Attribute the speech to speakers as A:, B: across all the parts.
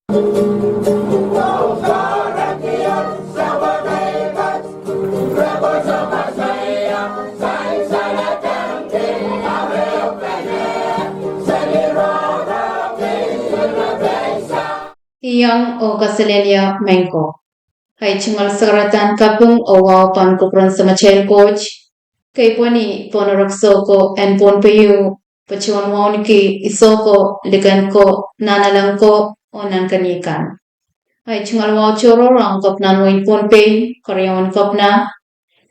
A: Iyang o Kasalelia Mengko. Hay chingal sagratan kapung o wow pan kupron sa machel coach. Kay poni ponorokso ko en pon payu. Pachuan wawn ki isoko likan ko nanalang ko o nan kanikan. Hay chingal wow choro rang kop nan wain pon pay karyawan kop na.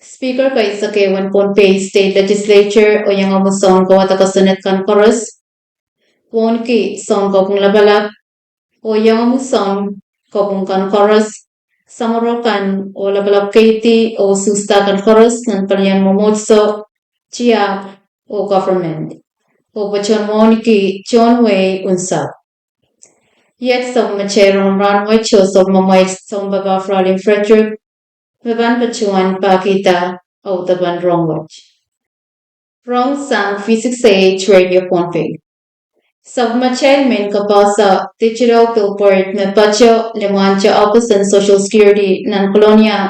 A: Speaker kay sa kay wan pon pay state legislature o yang amuson ko at akasunit kan chorus. Pon ki son ko kung labalab o yang amuson ko kung kan chorus. Samorokan o labalab kaiti o susta kan chorus ng panyan momotso chia o government. O pachon mo ki John Way unsab. Yet some macherong runway cho so mamay some baba fraling Frederick. Maban pachuan pakita o taban wrong Wrong sang physics age radio config. Submachel main kapasa digital billboard me pacho lemancha opus and social security nan kolonya.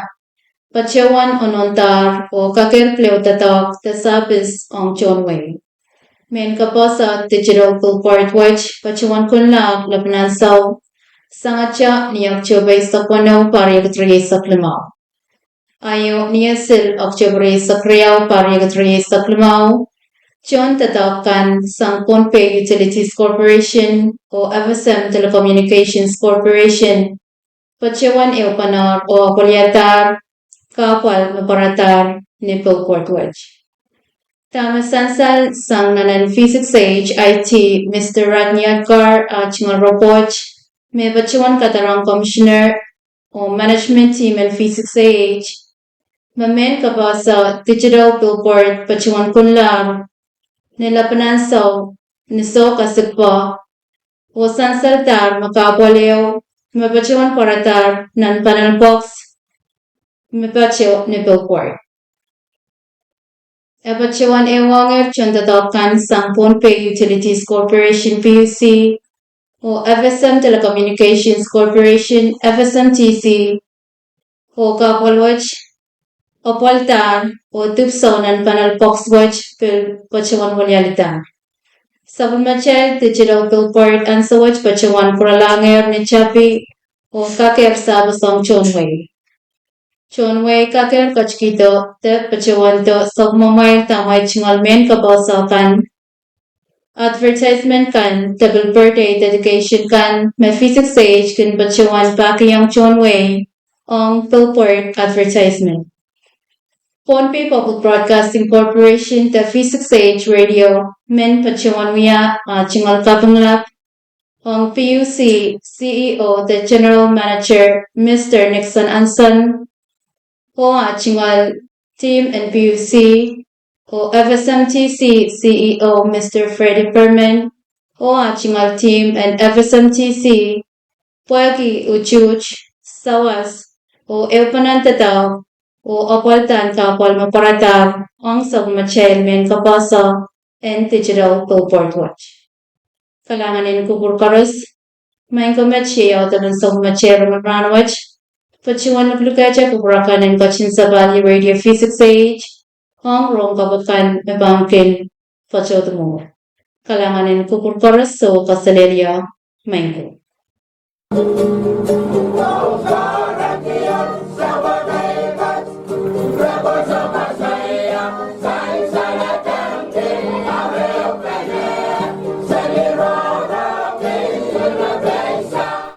A: Pachawan onontar o kakir pleo tatak tasapis on John Way. Main kapasa digital billboard watch pachawan kunla labnan saw. Sangacha niyak chobay sa kono pariyagatri sa klimaw. Ayo niyasil Oktubre sa kriyaw pariyagatri sa klimaw. John tatakan sang Ponpay Utilities Corporation o FSM Telecommunications Corporation. Pachawan panar o apolyatar kapal maparatar ni Philport Wedge. Tamasansal sang nanan physics age IT Mr. Radnyadkar at Chingaropoch may pachawan katarang commissioner o management team and physics age. Mamen kabasa digital billboard pachawan kunlang nilapanan sa niso kasagpa o sansaltar makapaleo mapachawan paratar nan panel box mapacho ni billboard. Epachawan ewanger chondatakan sang Ponpay Utilities Corporation PUC o FSM Telecommunications Corporation FSMTC o kapalwach o paltar o tupsaw nan panel box watch pil pachawan walyalitan. Sabunmachel digital billboard ang sawach pachawan kuralanger ni Chapi o kakir sa basang Chonway. Chonway kakir kachkito te pachawan to sabmamay tamay chingal men kabasakan. Advertisement kan double birthday dedication kan may physics age kan pachawan pakiyang Chonway ang billboard advertisement. Ponpay Public Broadcasting Corporation the Physics Age Radio men pachawan miya chingal kapanglap ang PUC CEO the General Manager Mr. Nixon Anson o chingal team and PUC o FSMTC CEO Mr. Freddie Perman o chingal team and FSMTC Puagi Uchuch Sawas o Elpanantataw o apaltan kapal maparatar ang sabmachel men kapasa and digital billboard watch. Kalanganin kubur karus, main kometche o talan sabmachel mapran watch, pachuan naglukaja kuburakan and kachin sabali radio physics age, ang rong kabakan mabangkin pacho tumur. Kalanganin kubur karus so kasaleria main ko.